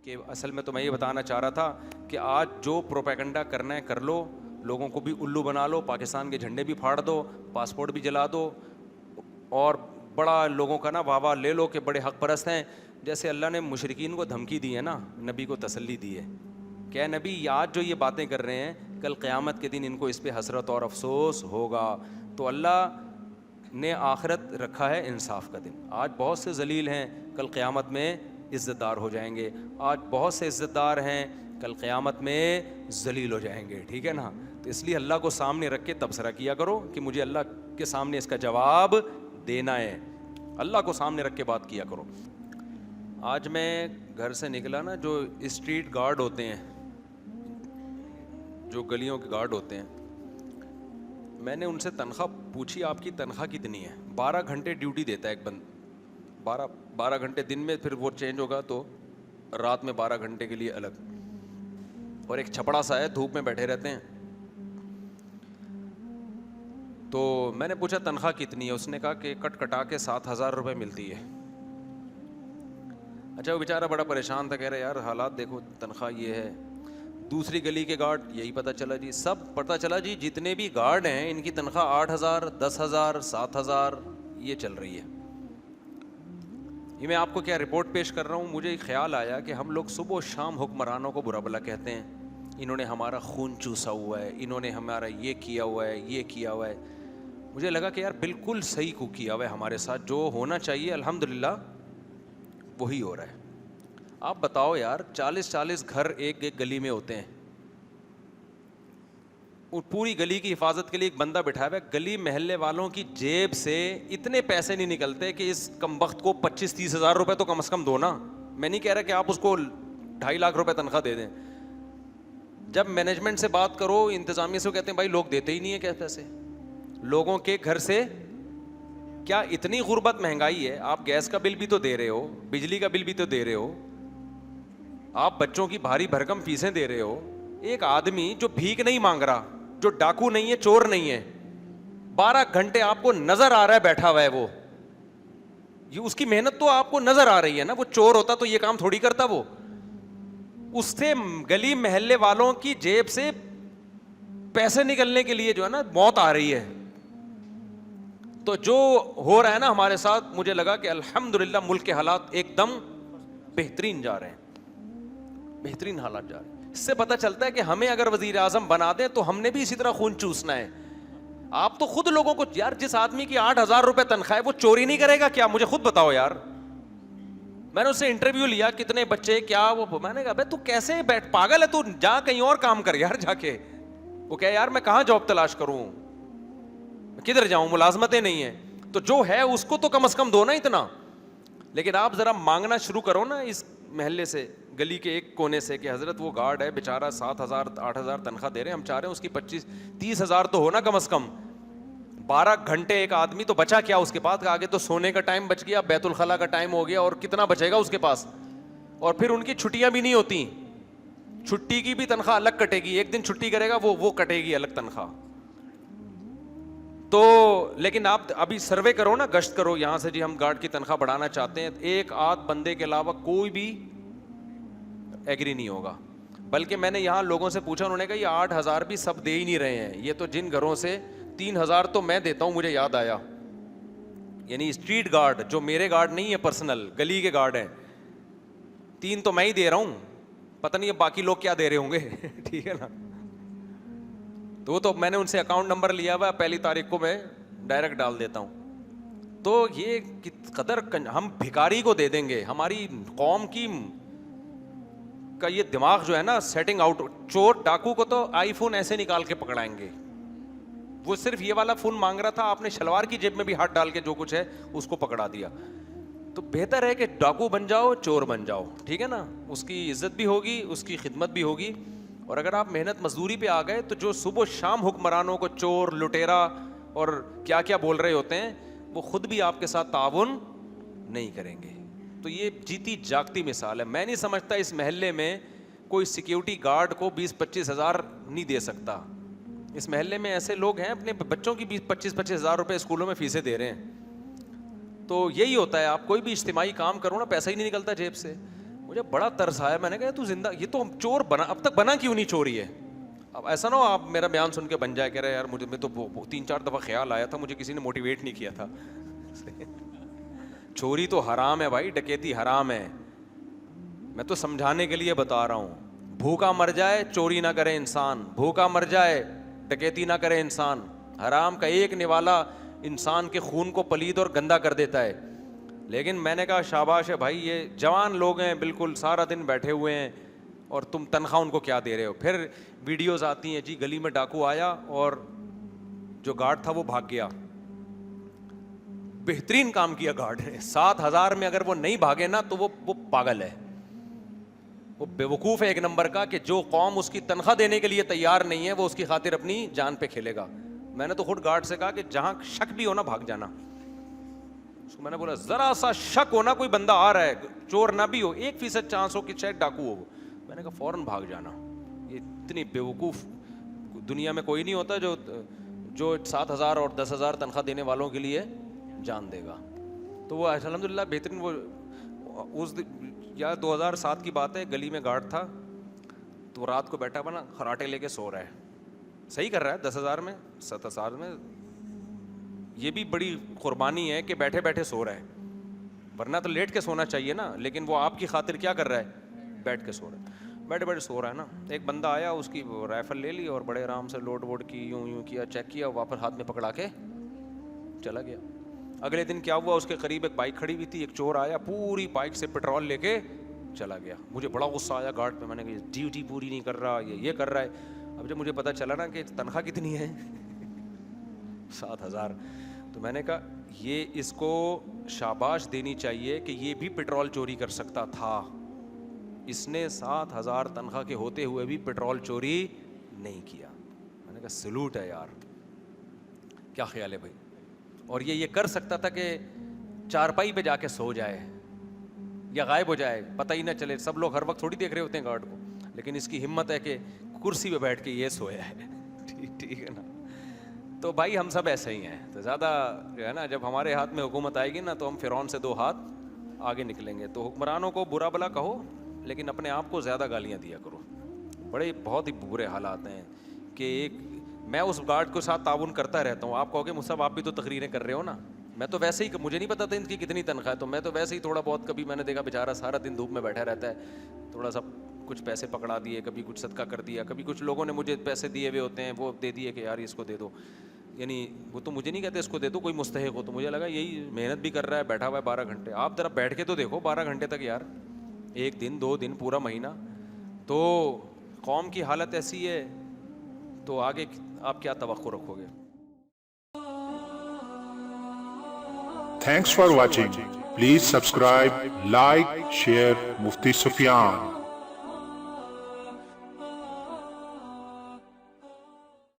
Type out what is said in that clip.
کہ اصل میں تو میں یہ بتانا چاہ رہا تھا کہ آج جو پروپیگنڈا کرنا ہے کر لو, لوگوں کو بھی الو بنا لو, پاکستان کے جھنڈے بھی پھاڑ دو, پاسپورٹ بھی جلا دو, اور بڑا لوگوں کا نا واہ واہ لے لو کہ بڑے حق پرست ہیں. جیسے اللہ نے مشرکین کو دھمکی دی ہے نا, نبی کو تسلی دی ہے کہ نبی آج جو یہ باتیں کر رہے ہیں کل قیامت کے دن ان کو اس پہ حسرت اور افسوس ہوگا. تو اللہ نے آخرت رکھا ہے انصاف کا دن. آج بہت سے ذلیل ہیں, کل قیامت میں عزت دار ہو جائیں گے. آج بہت سے عزت دار ہیں, کل قیامت میں ذلیل ہو جائیں گے. ٹھیک ہے نا. تو اس لیے اللہ کو سامنے رکھ کے تبصرہ کیا کرو کہ مجھے اللہ کے سامنے اس کا جواب دینا ہے. اللہ کو سامنے رکھ کے بات کیا کرو. آج میں گھر سے نکلا نا, جو اسٹریٹ گارڈ ہوتے ہیں, جو گلیوں کے گارڈ ہوتے ہیں, میں نے ان سے تنخواہ پوچھی آپ کی تنخواہ کتنی ہے. 12 گھنٹے ڈیوٹی دیتا ہے ایک بند, 12 گھنٹے دن میں, پھر وہ چینج ہوگا تو رات میں 12 گھنٹے کے لیے الگ, اور ایک چھپڑا سا ہے, دھوپ میں بیٹھے رہتے ہیں. تو میں نے پوچھا تنخواہ کتنی ہے, اس نے کہا کہ کٹ کٹا کے 7,000 روپے ملتی ہے. اچھا, وہ بیچارہ بڑا پریشان تھا, کہہ رہے یار حالات دیکھو, تنخواہ یہ ہے. دوسری گلی کے گارڈ, یہی پتہ چلا جی, سب پتہ چلا جی جتنے بھی گارڈ ہیں ان کی تنخواہ 8,000 10,000 7,000 یہ چل رہی ہے. یہ میں آپ کو کیا رپورٹ پیش کر رہا ہوں, مجھے ایک خیال آیا کہ ہم لوگ صبح و شام حکمرانوں کو برا بھلا کہتے ہیں, انہوں نے ہمارا خون چوسا ہوا ہے, انہوں نے ہمارا یہ کیا ہوا ہے, یہ کیا ہوا ہے. مجھے لگا کہ یار بالکل صحیح کو کیا ہوا ہے ہمارے ساتھ, جو ہونا چاہیے الحمدللہ وہی ہو رہا ہے. آپ بتاؤ یار, 40 گھر ایک گلی میں ہوتے ہیں, اور پوری گلی کی حفاظت کے لیے ایک بندہ بٹھایا ہوا ہے. گلی محلے والوں کی جیب سے اتنے پیسے نہیں نکلتے کہ اس کمبخت کو 25-30 ہزار روپے تو کم از کم دو نا. میں نہیں کہہ رہا کہ آپ اس کو 2.5 لاکھ روپے تنخواہ دے دیں. جب مینجمنٹ سے بات کرو, انتظامیہ سے, کہتے ہیں بھائی لوگ دیتے ہی نہیں ہیں کیا پیسے. لوگوں کے گھر سے کیا اتنی غربت, مہنگائی ہے, آپ گیس کا بل بھی تو دے رہے ہو, بجلی کا بل بھی تو دے رہے ہو, آپ بچوں کی بھاری بھرکم فیسیں دے رہے ہو. ایک آدمی جو بھیک نہیں مانگ رہا, جو ڈاکو نہیں ہے, چور نہیں ہے, 12 گھنٹے آپ کو نظر آ رہا ہے بیٹھا ہوا ہے, وہ یہ اس کی محنت تو آپ کو نظر آ رہی ہے نا. وہ چور ہوتا تو یہ کام تھوڑی کرتا. وہ اس سے گلی محلے والوں کی جیب سے پیسے نکلنے کے لیے جو ہے نا موت آ رہی ہے. تو جو ہو رہا ہے نا ہمارے ساتھ, مجھے لگا کہ الحمدللہ ملک کے حالات ایک دم بہترین جا رہے ہیں, بہترین حالات جا رہے ہیں. اس سے پتہ چلتا ہے کہ ہمیں اگر وزیر اعظم بنا دیں تو ہم نے بھی اسی طرح خون چوسنا ہے. آپ تو خود لوگوں کو, یار جس آدمی کی 8,000 روپے تنخواہ ہے وہ چوری نہیں کرے گا کیا؟ مجھے خود بتاؤ یار. میں نے اس سے انٹرویو لیا, کتنے بچے کیا, وہ میں نے کہا بھائی تو کیسے بیٹھ, پاگل ہے تو, جا کہیں اور کام کر یار جا کے. وہ کہے یار میں کہاں جاب تلاش کروں, کدھر جاؤں, ملازمتیں نہیں ہیں. تو جو ہے اس کو تو کم از کم دو نا اتنا. لیکن آپ ذرا مانگنا شروع کرو نا اس محلے سے, گلی کے ایک کونے سے, کہ حضرت وہ گارڈ ہے بیچارہ 7,000 8,000 تنخواہ دے رہے ہیں, ہم چاہ رہے ہیں اس کی 25-30 ہزار تو ہونا کم از کم. 12 گھنٹے ایک آدمی, تو بچا کیا اس کے پاس؟ آگے تو سونے کا ٹائم بچ گیا, بیت الخلا کا ٹائم ہو گیا, اور کتنا بچے گا اس کے پاس؟ اور پھر ان کی چھٹیاں بھی نہیں ہوتی, چھٹی کی بھی تنخواہ الگ کٹے گی. ایک دن چھٹی کرے گا وہ کٹے گی الگ تنخواہ. تو لیکن آپ ابھی سروے کرو نا, گشت کرو یہاں سے, جی ہم گارڈ کی تنخواہ بڑھانا چاہتے ہیں, ایک آدھ بندے کے علاوہ کوئی بھی ایگری نہیں ہوگا. بلکہ میں نے یہاں لوگوں سے پوچھا, انہوں نے کہا یہ 8,000 بھی سب دے ہی نہیں رہے ہیں, یہ تو جن گھروں سے 3,000 تو میں دیتا ہوں, مجھے یاد آیا. یعنی اسٹریٹ گارڈ, جو میرے گارڈ نہیں ہے پرسنل, گلی کے گارڈ ہیں, 3 تو میں ہی دے رہا ہوں, پتہ نہیں اب باقی لوگ کیا دے رہے ہوں گے. ٹھیک ہے نا. تو میں نے ان سے اکاؤنٹ نمبر لیا ہوا, 1 تاریخ کو میں ڈائریکٹ ڈال دیتا ہوں. تو یہ قدر ہم بھکاری کو دے دیں گے. ہماری قوم کی کا یہ دماغ جو ہے نا سیٹنگ آؤٹ. چور ڈاکو کو تو آئی فون ایسے نکال کے پکڑائیں گے, وہ صرف یہ والا فون مانگ رہا تھا, آپ نے شلوار کی جیب میں بھی ہاتھ ڈال کے جو کچھ ہے اس کو پکڑا دیا. تو بہتر ہے کہ ڈاکو بن جاؤ, چور بن جاؤ, ٹھیک ہے نا. اس کی عزت بھی ہوگی, اس کی خدمت بھی ہوگی. اور اگر آپ محنت مزدوری پہ آ گئے تو جو صبح و شام حکمرانوں کو چور, لٹیرا اور کیا کیا بول رہے ہوتے ہیں, وہ خود بھی آپ کے ساتھ تعاون نہیں کریں گے. تو یہ جیتی جاگتی مثال ہے. میں نہیں سمجھتا اس محلے میں کوئی سیکیورٹی گارڈ کو 20-25 ہزار نہیں دے سکتا. اس محلے میں ایسے لوگ ہیں اپنے بچوں کی 20-25 ہزار روپے اسکولوں میں فیسیں دے رہے ہیں. تو یہی ہوتا ہے, آپ کوئی بھی اجتماعی کام کرو نا, پیسہ ہی نہیں نکلتا جیب سے. مجھے بڑا ترس آیا, میں نے کہا تو زندہ, یہ تو چور بنا, اب تک بنا کیوں نہیں چوری ہے؟ اب ایسا نہ ہو آپ میرا بیان سن کے بن جائے, کہہ رہے یار مجھے, میں تو 3-4 دفعہ خیال آیا تھا, مجھے کسی نے موٹیویٹ نہیں کیا تھا. چوری تو حرام ہے بھائی, ڈکیتی حرام ہے, میں تو سمجھانے کے لیے بتا رہا ہوں. بھوکا مر جائے چوری نہ کرے انسان, بھوکا مر جائے ڈکیتی نہ کرے انسان. حرام کا ایک نوالا انسان کے خون کو پلید اور گندا کر دیتا ہے. لیکن میں نے کہا شاباش ہے بھائی, یہ جوان لوگ ہیں بالکل, سارا دن بیٹھے ہوئے ہیں اور تم تنخواہ ان کو کیا دے رہے ہو. پھر ویڈیوز آتی ہیں جی گلی میں ڈاکو آیا اور جو گارڈ تھا وہ بھاگ گیا. بہترین کام کیا گارڈ نے, 7,000 میں اگر وہ نہیں بھاگے نا تو وہ پاگل ہے, وہ بیوقوف ہے ایک نمبر کا, کہ جو قوم اس کی تنخواہ دینے کے لیے تیار نہیں ہے وہ اس کی خاطر اپنی جان پہ کھیلے گا. میں نے تو خود گارڈ سے کہا کہ جہاں شک بھی ہونا بھاگ جانا. اس کو میں نے بولا ذرا سا شک ہونا کوئی بندہ آ رہا ہے, چور نہ بھی ہو, 1% چانس ہو کہ شاید ڈاکو ہو, میں نے کہا فوراً بھاگ جانا. یہ اتنی بیوقوف دنیا میں کوئی نہیں ہوتا جو 7,000 اور 10,000 تنخواہ دینے والوں کے لیے جان دے گا. تو وہ الحمدللہ بہترین, وہ اس یا 2007 کی بات ہے, گلی میں گارڈ تھا تو رات کو بیٹھا بنا خراٹے لے کے سو رہا ہے, صحیح کر رہا ہے 10,000 میں 7,000 میں. یہ بھی بڑی قربانی ہے کہ بیٹھے بیٹھے سو رہا ہے, ورنہ تو لیٹ کے سونا چاہیے نا, لیکن وہ آپ کی خاطر کیا کر رہا ہے, بیٹھ کے سو رہا ہے. بیٹھے بیٹھے سو رہا ہے نا, ایک بندہ آیا, اس کی رائفل لے لی اور بڑے آرام سے لوڈ ووڈ کی, یوں کیا, چیک کیا, واپس ہاتھ میں پکڑا کے چلا گیا. اگلے دن کیا ہوا, اس کے قریب ایک بائک کھڑی ہوئی تھی, ایک چور آیا, پوری بائک سے پیٹرول لے کے چلا گیا. مجھے بڑا غصہ آیا گارڈ پہ, میں نے کہا ڈیوٹی پوری نہیں کر رہا, یہ کر رہا ہے. اب جب مجھے پتا چلا نا کہ تنخواہ کتنی ہے 7,000, تو میں نے کہا یہ اس کو شاباش دینی چاہیے کہ یہ بھی پیٹرول چوری کر سکتا تھا, اس نے 7,000 تنخواہ کے ہوتے ہوئے بھی پیٹرول چوری نہیں کیا. میں نے کہا سلوٹ ہے یار, کیا خیال ہے بھائی. اور یہ کر سکتا تھا کہ چارپائی پہ جا کے سو جائے یا غائب ہو جائے, پتہ ہی نہ چلے. سب لوگ ہر وقت تھوڑی دیکھ رہے ہوتے ہیں گارڈ کو, لیکن اس کی ہمت ہے کہ کرسی پہ بیٹھ کے یہ سویا ہے. ٹھیک ہے نا. تو بھائی ہم سب ایسے ہی ہیں, تو زیادہ جو ہے نا, جب ہمارے ہاتھ میں حکومت آئے گی نا تو ہم فرعون سے 2 ہاتھ آگے نکلیں گے. تو حکمرانوں کو برا بلا کہو, لیکن اپنے آپ کو زیادہ گالیاں دیا کرو. بڑے بہت ہی برے حالات ہیں کہ ایک میں اس گارڈ کے ساتھ تعاون کرتا رہتا ہوں. آپ کہو گے مصعب آپ بھی تو تقریریں کر رہے ہو نا, میں تو ویسے ہی, مجھے نہیں پتا تھا ان کی کتنی تنخواہ ہے, تو میں تو ویسے ہی تھوڑا بہت, کبھی میں نے دیکھا بیچارہ سارا دن دھوپ میں بیٹھا رہتا ہے, تھوڑا سا کچھ پیسے پکڑا دیے, کبھی کچھ صدقہ کر دیا, کبھی کچھ لوگوں نے مجھے پیسے دیے ہوئے ہوتے ہیں وہ دے دیے کہ یار اس کو دے دو. یعنی وہ تو مجھے نہیں کہتے اس کو دے دو, کوئی مستحق ہو, تو مجھے لگا یہی محنت بھی کر رہا ہے, بیٹھا ہوا ہے 12 گھنٹے. آپ ذرا بیٹھ کے تو دیکھو 12 گھنٹے تک یار, 1 دن 2 دن پورا مہینہ. تو قوم کی حالت ایسی ہے تو آگے آپ کیا توقع رکھو گے. Thanks for watching. Please subscribe, like, share Mufti Sufyan.